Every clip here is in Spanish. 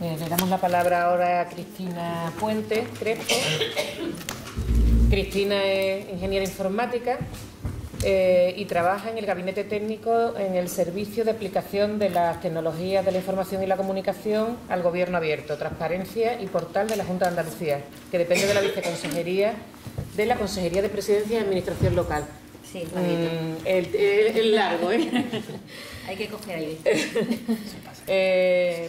Le damos la palabra ahora a Cristina Puente Crespo. Cristina es ingeniera informática y trabaja en el Gabinete Técnico en el Servicio de Aplicación de las Tecnologías de la Información y la Comunicación al Gobierno Abierto, Transparencia y Portal de la Junta de Andalucía, que depende de la Viceconsejería de la Consejería de Presidencia y Administración Local. Sí, el largo, ¿eh? Hay que coger ahí.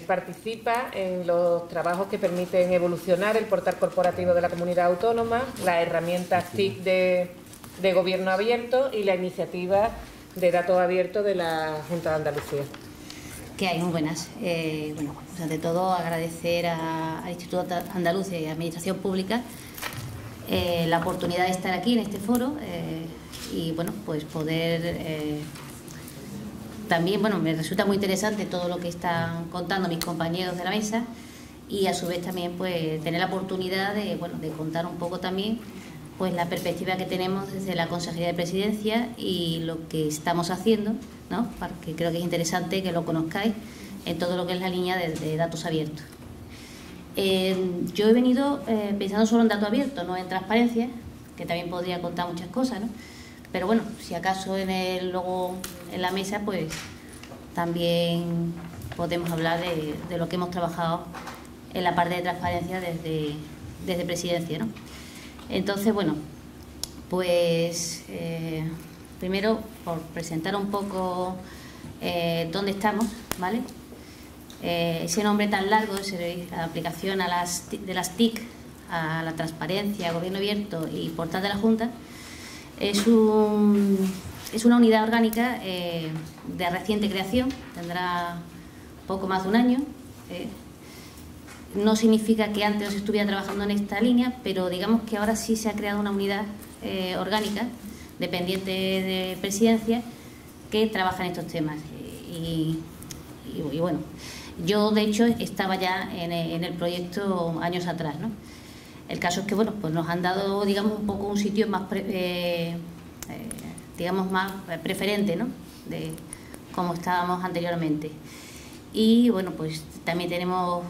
Participa en los trabajos que permiten evolucionar el portal corporativo de la comunidad autónoma, las herramientas TIC de Gobierno Abierto y la iniciativa de datos abiertos de la Junta de Andalucía. Que hay muy buenas. Bueno, pues ante todo agradecer al Instituto Andaluz de Administración Pública la oportunidad de estar aquí en este foro y bueno, pues poder también, bueno, me resulta muy interesante todo lo que están contando mis compañeros de la mesa y a su vez también pues tener la oportunidad de, bueno, de contar un poco también pues la perspectiva que tenemos desde la Consejería de Presidencia y lo que estamos haciendo, ¿no? Porque creo que es interesante que lo conozcáis en todo lo que es la línea de datos abiertos. Yo he venido pensando solo en datos abiertos, no en transparencia, que también podría contar muchas cosas, ¿no? Pero bueno, si acaso luego en la mesa, pues también podemos hablar de lo que hemos trabajado en la parte de transparencia desde Presidencia, ¿no? Entonces, bueno, pues primero por presentar un poco dónde estamos, ¿vale? Ese nombre tan largo, la aplicación de las TIC a la transparencia, Gobierno Abierto y Portal de la Junta, es una unidad orgánica de reciente creación, tendrá poco más de un año. No significa que antes no se estuviera trabajando en esta línea, pero digamos que ahora sí se ha creado una unidad orgánica dependiente de Presidencia que trabaja en estos temas. Y bueno, yo de hecho estaba ya en el proyecto años atrás, ¿no? El caso es que bueno, pues nos han dado, digamos, un poco un sitio más digamos más preferente, ¿no? De como estábamos anteriormente. Y bueno, pues también tenemos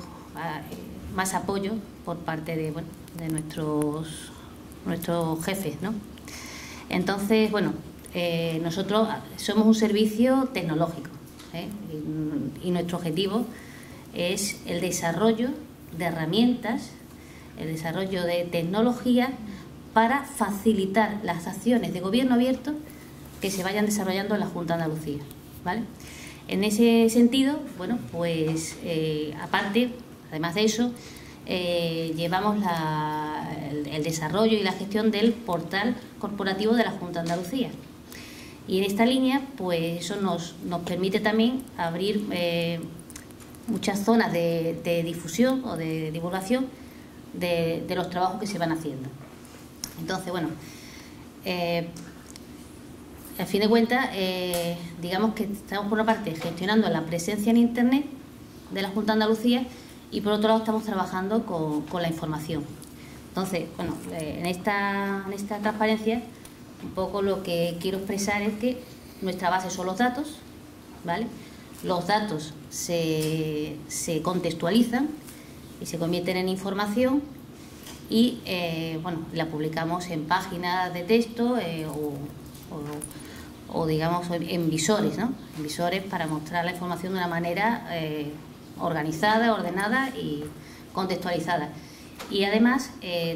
más apoyo por parte de nuestros jefes, ¿no? Entonces, bueno, nosotros somos un servicio tecnológico, y nuestro objetivo es el desarrollo de herramientas, el desarrollo de tecnología para facilitar las acciones de Gobierno Abierto que se vayan desarrollando en la Junta de Andalucía, ¿vale? En ese sentido, bueno, pues aparte, además de eso, llevamos el desarrollo y la gestión del portal corporativo de la Junta de Andalucía. Y en esta línea, pues eso nos permite también abrir muchas zonas de difusión o de divulgación de los trabajos que se van haciendo. Entonces, bueno, a fin de cuentas, digamos que estamos por una parte gestionando la presencia en Internet de la Junta de Andalucía y por otro lado estamos trabajando con la información. Entonces, bueno, en esta transparencia, un poco lo que quiero expresar es que nuestra base son los datos, ¿vale? Los datos se contextualizan y se convierten en información y, bueno, la publicamos en páginas de texto o digamos en visores, ¿no? En visores para mostrar la información de una manera organizada, ordenada y contextualizada. Y además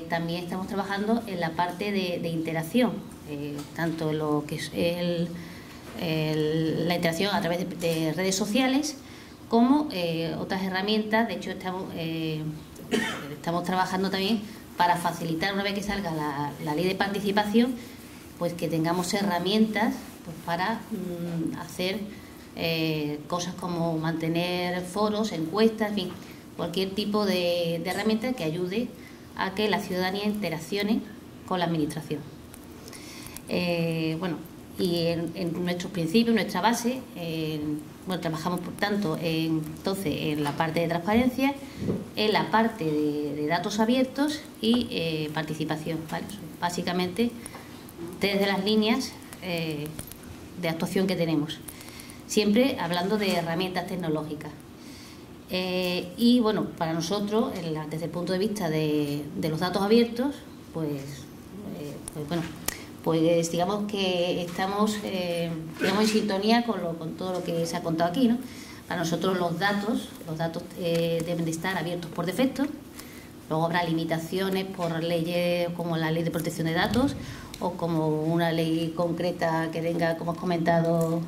también estamos trabajando en la parte de interacción, tanto en lo que es la interacción a través de redes sociales como otras herramientas. De hecho estamos trabajando también para facilitar, una vez que salga la ley de participación, pues que tengamos herramientas pues, para hacer cosas como mantener foros, encuestas, en fin, cualquier tipo de herramienta que ayude a que la ciudadanía interaccione con la administración. Bueno, y en nuestros principios, nuestra base, bueno, trabajamos por tanto entonces en la parte de transparencia, en la parte de datos abiertos y participación, ¿vale? Básicamente desde las líneas de actuación que tenemos, siempre hablando de herramientas tecnológicas. Y bueno, para nosotros, desde el punto de vista de los datos abiertos, pues digamos que estamos en sintonía con todo lo que se ha contado aquí, ¿no? Para nosotros los datos deben de estar abiertos por defecto. Luego habrá limitaciones por leyes como la Ley de Protección de Datos o como una ley concreta que tenga, como ha comentado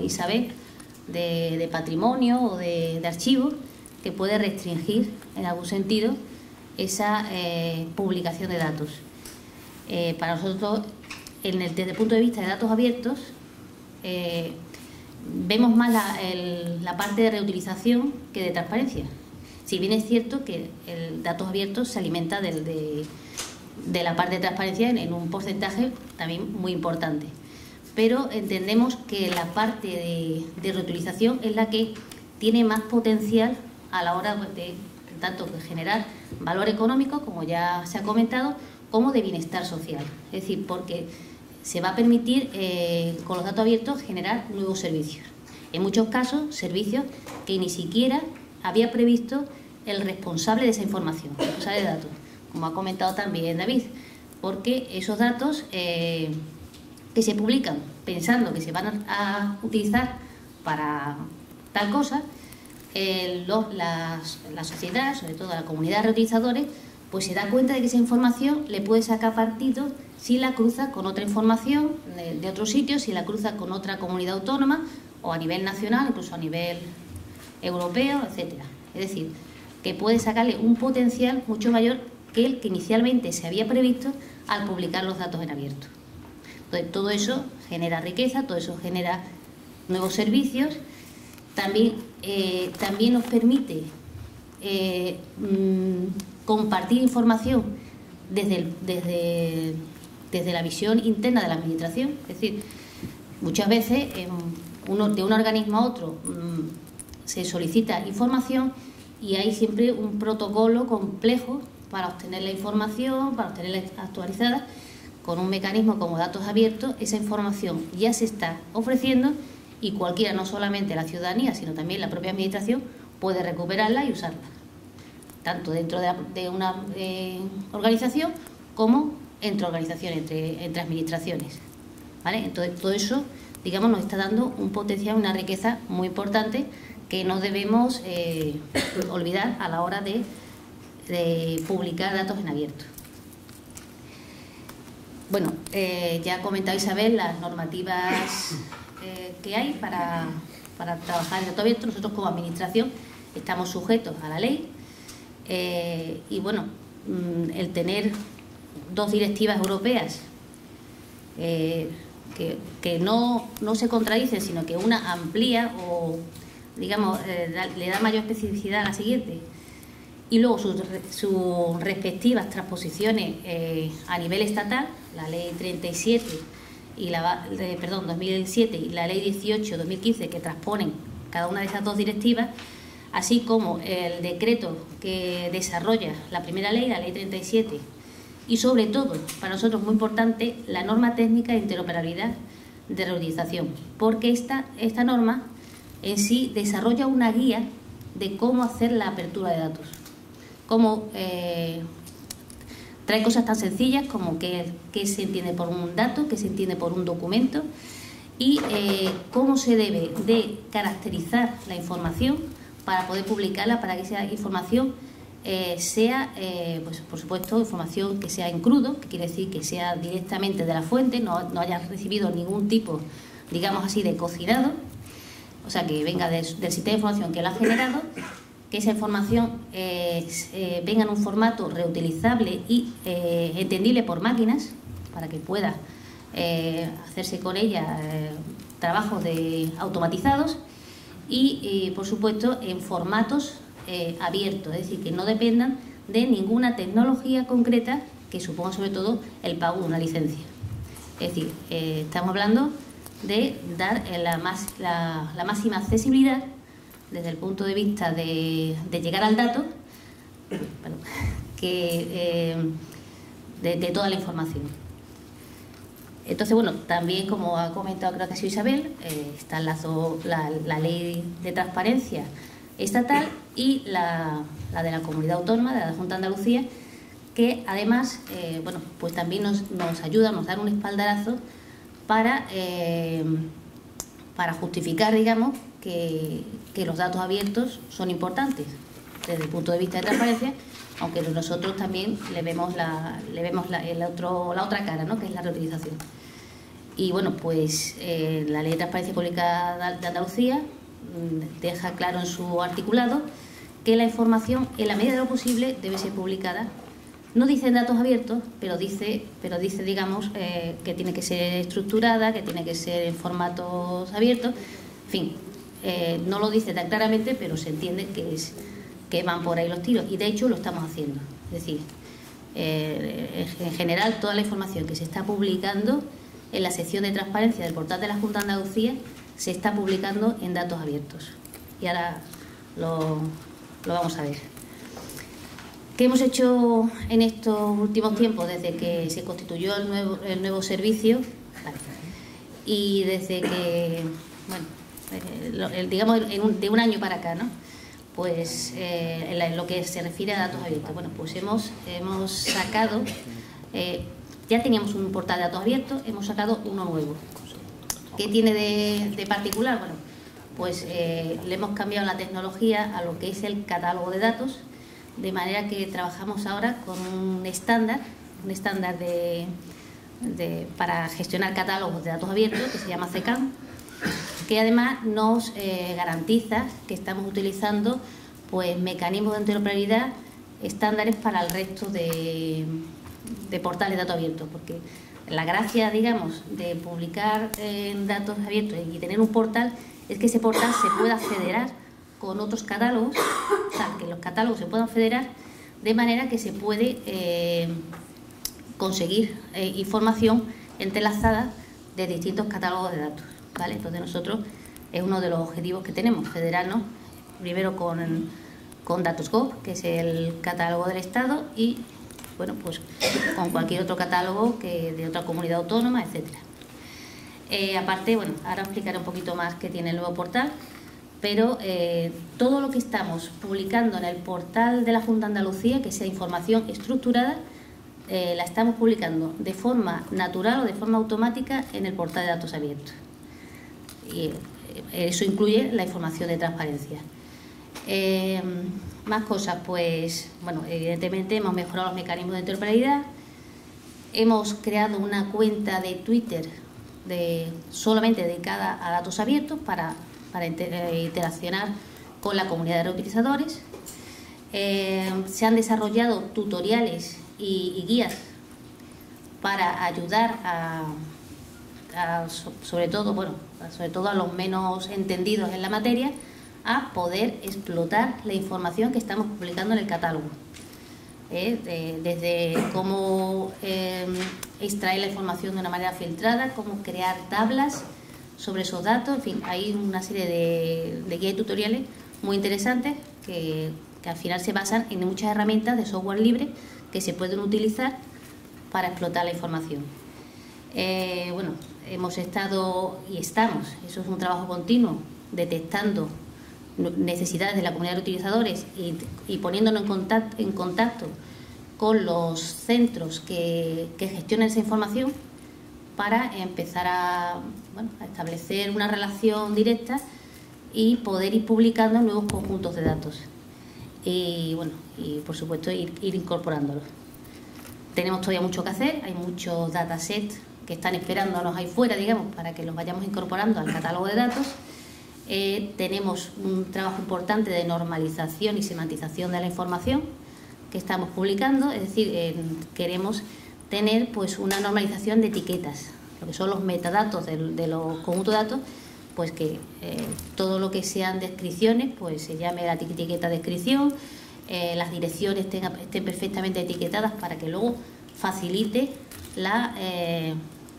Isabel, de patrimonio o de archivo, que puede restringir en algún sentido esa publicación de datos. Para nosotros, desde el punto de vista de datos abiertos, vemos más la parte de reutilización que de transparencia. Si bien es cierto que el datos abiertos se alimenta de la parte de transparencia en un porcentaje también muy importante. Pero entendemos que la parte de reutilización es la que tiene más potencial a la hora de tanto de generar valor económico, como ya se ha comentado, como de bienestar social. Es decir, porque se va a permitir con los datos abiertos generar nuevos servicios. En muchos casos, servicios que ni siquiera había previsto el responsable de esa información, el responsable de datos, como ha comentado también David, porque esos datos que se publican pensando que se van a utilizar para tal cosa, la sociedad, sobre todo la comunidad de reutilizadores, pues se da cuenta de que esa información le puede sacar partido si la cruza con otra información de otro sitio, si la cruza con otra comunidad autónoma o a nivel nacional, incluso a nivel europeo, etcétera. Es decir, que puede sacarle un potencial mucho mayor que el que inicialmente se había previsto al publicar los datos en abierto. Entonces, todo eso genera riqueza, todo eso genera nuevos servicios. También nos permite compartir información desde la visión interna de la administración. Es decir, muchas veces de un organismo a otro se solicita información y hay siempre un protocolo complejo para obtener la información, para obtenerla actualizada. Con un mecanismo como datos abiertos, esa información ya se está ofreciendo y cualquiera, no solamente la ciudadanía, sino también la propia administración, puede recuperarla y usarla, tanto dentro de una organización como entre organizaciones, entre administraciones, ¿vale? Entonces, todo eso, digamos, nos está dando un potencial, una riqueza muy importante que no debemos olvidar a la hora de publicar datos en abierto. Bueno, ya ha comentado Isabel las normativas que hay para trabajar en datos abiertos. Nosotros como administración estamos sujetos a la ley y bueno, el tener dos directivas europeas que no se contradicen, sino que una amplía o, digamos, le da mayor especificidad a la siguiente, y luego sus respectivas transposiciones a nivel estatal, la Ley 37 y 2007 y la Ley 18/2015, que transponen cada una de esas dos directivas, así como el decreto que desarrolla la primera ley, la Ley 37, y sobre todo, para nosotros muy importante, la norma técnica de interoperabilidad de reutilización, porque esta norma en sí desarrolla una guía de cómo hacer la apertura de datos, cómo trae cosas tan sencillas como qué se entiende por un dato, qué se entiende por un documento y cómo se debe de caracterizar la información para poder publicarla, para que esa información sea, pues por supuesto, información que sea en crudo, que quiere decir que sea directamente de la fuente, no haya recibido ningún tipo, digamos así, de cocinado, o sea, que venga del sistema de información que la ha generado, que esa información venga en un formato reutilizable y entendible por máquinas, para que pueda hacerse con ella trabajos automatizados y, por supuesto, en formatos abiertos, es decir, que no dependan de ninguna tecnología concreta que suponga sobre todo el pago de una licencia. Es decir, estamos hablando de dar la máxima accesibilidad desde el punto de vista de llegar al dato, de toda la información. Entonces, bueno, también, como ha comentado, creo que ha sido Isabel, está la ley de transparencia estatal y la de la Comunidad Autónoma, de la Junta de Andalucía, que además bueno, pues también nos ayuda, nos da un espaldarazo para justificar, digamos, que los datos abiertos son importantes desde el punto de vista de transparencia, aunque nosotros también le vemos la otra cara, ¿no?, que es la reutilización. Y bueno, pues la Ley de Transparencia Pública de Andalucía deja claro en su articulado que la información, en la medida de lo posible, debe ser publicada. No dice en datos abiertos, pero dice digamos, que tiene que ser estructurada, que tiene que ser en formatos abiertos. En fin, no lo dice tan claramente, pero se entiende que van por ahí los tiros. Y de hecho lo estamos haciendo. Es decir, en general toda la información que se está publicando en la sección de transparencia del portal de la Junta de Andalucía se está publicando en datos abiertos. Y ahora lo vamos a ver. ¿Qué hemos hecho en estos últimos tiempos desde que se constituyó el nuevo servicio? Vale. Y desde que, bueno, digamos de un año para acá, ¿no? Pues en lo que se refiere a datos abiertos. Bueno, pues hemos sacado, ya teníamos un portal de datos abiertos, hemos sacado uno nuevo. ¿Qué tiene de particular? Bueno, pues le hemos cambiado la tecnología a lo que es el catálogo de datos, de manera que trabajamos ahora con un estándar para gestionar catálogos de datos abiertos que se llama CECAM, que además nos garantiza que estamos utilizando pues mecanismos de interoperabilidad estándares para el resto de portales de datos abiertos, porque la gracia, digamos, de publicar en datos abiertos y tener un portal es que ese portal se pueda federar con otros catálogos, o sea, que los catálogos se puedan federar de manera que se puede conseguir información entrelazada de distintos catálogos de datos, ¿vale? Entonces nosotros es uno de los objetivos que tenemos, federarnos primero con Datos.gov, que es el catálogo del Estado, y bueno, pues con cualquier otro catálogo de otra comunidad autónoma, etcétera. Aparte, bueno, ahora explicaré un poquito más qué tiene el nuevo portal, pero todo lo que estamos publicando en el portal de la Junta de Andalucía, que sea información estructurada, la estamos publicando de forma natural o de forma automática en el portal de datos abiertos. Y eso incluye la información de transparencia. Más cosas, pues, bueno, evidentemente hemos mejorado los mecanismos de interoperabilidad, hemos creado una cuenta de Twitter solamente dedicada a datos abiertos para interaccionar con la comunidad de reutilizadores. Se han desarrollado tutoriales y guías para ayudar sobre todo a los menos entendidos en la materia a poder explotar la información que estamos publicando en el catálogo. Desde cómo extraer la información de una manera filtrada, cómo crear tablas sobre esos datos, en fin, hay una serie de guías y tutoriales muy interesantes que al final se basan en muchas herramientas de software libre que se pueden utilizar para explotar la información. Bueno, hemos estado y estamos, eso es un trabajo continuo, detectando necesidades de la comunidad de utilizadores y poniéndonos en contacto con los centros que gestionan esa información para empezar a establecer una relación directa y poder ir publicando nuevos conjuntos de datos y, bueno, y por supuesto ir incorporándolos. Tenemos todavía mucho que hacer, hay muchos datasets que están esperándonos ahí fuera, digamos, para que los vayamos incorporando al catálogo de datos. Tenemos un trabajo importante de normalización y semantización de la información que estamos publicando, es decir, queremos tener pues una normalización de etiquetas, lo que son los metadatos de los conjuntos de datos, pues que todo lo que sean descripciones pues se llame la etiqueta descripción, las direcciones estén perfectamente etiquetadas para que luego facilite la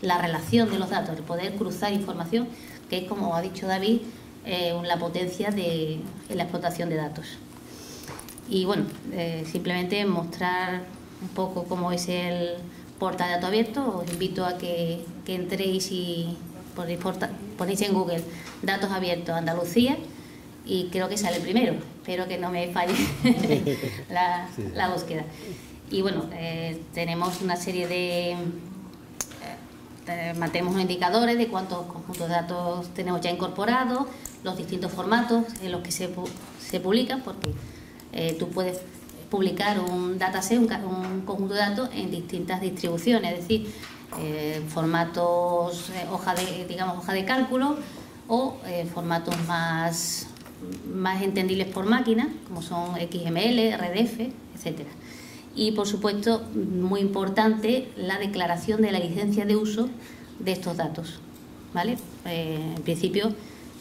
relación de los datos, el poder cruzar información, que es, como ha dicho David, la potencia en la explotación de datos. Y bueno, simplemente mostrar un poco cómo es el portal de datos abiertos. Os invito a que entréis y ponéis en Google Datos Abiertos Andalucía, y creo que sale primero. Espero que no me falle la búsqueda. Y bueno, tenemos una serie de... mantenemos unos indicadores de cuántos conjuntos de datos tenemos ya incorporados, los distintos formatos en los que se publican, porque tú puedes publicar un dataset, un conjunto de datos en distintas distribuciones, es decir, formatos hoja de cálculo o formatos más entendibles por máquina, como son XML, RDF, etcétera. Y, por supuesto, muy importante, la declaración de la licencia de uso de estos datos, ¿vale? En principio,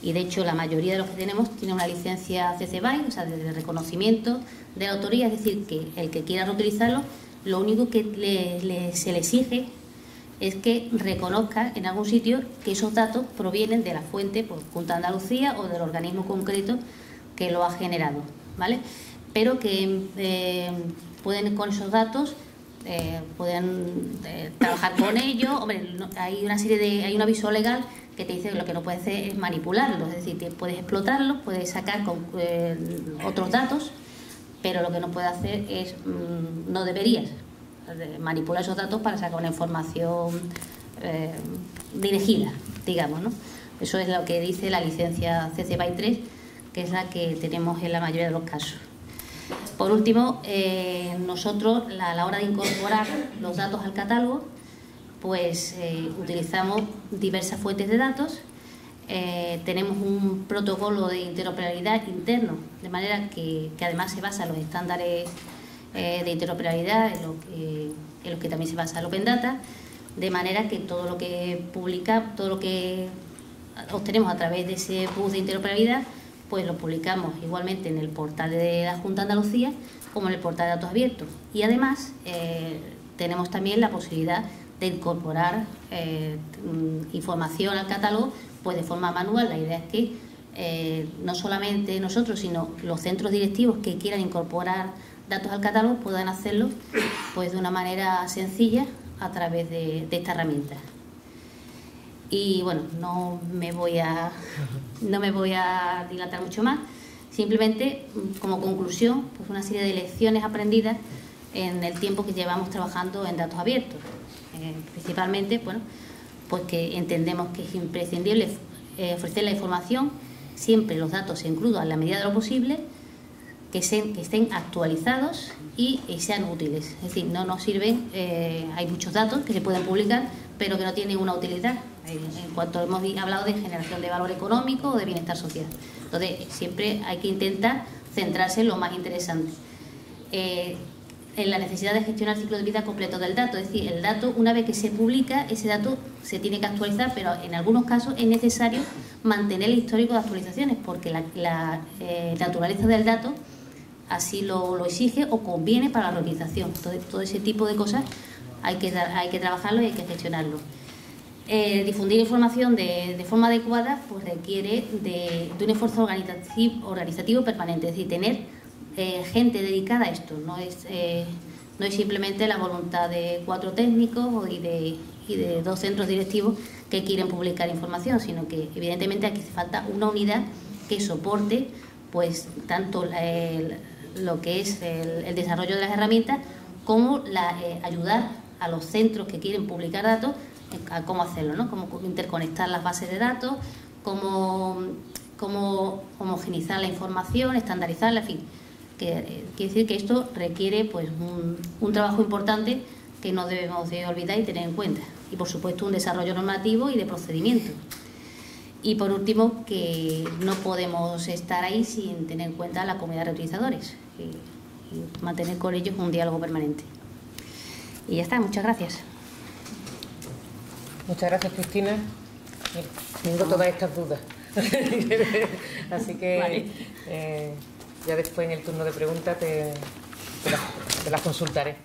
y de hecho la mayoría de los que tenemos tiene una licencia CC BY, o sea, de reconocimiento de la autoría, es decir, que el que quiera reutilizarlo, lo único que se le exige es que reconozca en algún sitio que esos datos provienen de la fuente, por Junta de Andalucía o del organismo concreto que lo ha generado, ¿vale? Pero que pueden con esos datos pueden trabajar con ellos. Hombre, hay un aviso legal que te dice que lo que no puedes hacer es manipularlos, es decir, puedes explotarlos, puedes sacar otros datos, pero lo que no puedes hacer es, no deberías manipular esos datos para sacar una información dirigida, digamos, ¿no? Eso es lo que dice la licencia CC BY 3, que es la que tenemos en la mayoría de los casos. Por último, nosotros a la hora de incorporar los datos al catálogo, pues utilizamos diversas fuentes de datos, tenemos un protocolo de interoperabilidad interno, de manera que además se basa en los estándares de interoperabilidad, en los que también se basa el Open Data, de manera que todo lo que todo lo que obtenemos a través de ese bus de interoperabilidad, pues lo publicamos igualmente en el portal de la Junta de Andalucía como en el portal de datos abiertos. Y además tenemos también la posibilidad de incorporar información al catálogo pues de forma manual. La idea es que no solamente nosotros, sino los centros directivos que quieran incorporar datos al catálogo puedan hacerlo pues de una manera sencilla a través de esta herramienta. Y bueno, no me voy a dilatar mucho más. Simplemente, como conclusión, pues una serie de lecciones aprendidas en el tiempo que llevamos trabajando en datos abiertos. Principalmente, bueno, pues que entendemos que es imprescindible ofrecer la información, siempre los datos se incluyan en la medida de lo posible, que estén actualizados y sean útiles. Es decir, no nos sirven, hay muchos datos que se pueden publicar, pero que no tienen una utilidad en cuanto hemos hablado de generación de valor económico o de bienestar social. Entonces, siempre hay que intentar centrarse en lo más interesante. En la necesidad de gestionar el ciclo de vida completo del dato, es decir, el dato, una vez que se publica, ese dato se tiene que actualizar, pero en algunos casos es necesario mantener el histórico de actualizaciones, porque la naturaleza del dato así lo exige o conviene para la reutilización. Entonces, todo ese tipo de cosas hay que trabajarlo y hay que gestionarlo. Difundir información de forma adecuada pues requiere de un esfuerzo organizativo permanente, es decir, tener gente dedicada a esto. No es simplemente la voluntad de 4 técnicos y de 2 centros directivos que quieren publicar información, sino que evidentemente aquí hace falta una unidad que soporte pues tanto lo que es el desarrollo de las herramientas como ayudar a los centros que quieren publicar datos a cómo hacerlo, ¿no? Cómo interconectar las bases de datos, cómo homogeneizar la información, estandarizarla, en fin. Quiere decir que esto requiere pues un trabajo importante que no debemos de olvidar y tener en cuenta. Y por supuesto un desarrollo normativo y de procedimientos. Y por último, que no podemos estar ahí sin tener en cuenta la comunidad de reutilizadores y mantener con ellos un diálogo permanente. Y ya está, muchas gracias. Muchas gracias, Cristina. Tengo todas estas dudas. Así que vale. Ya después en el turno de preguntas te las consultaré.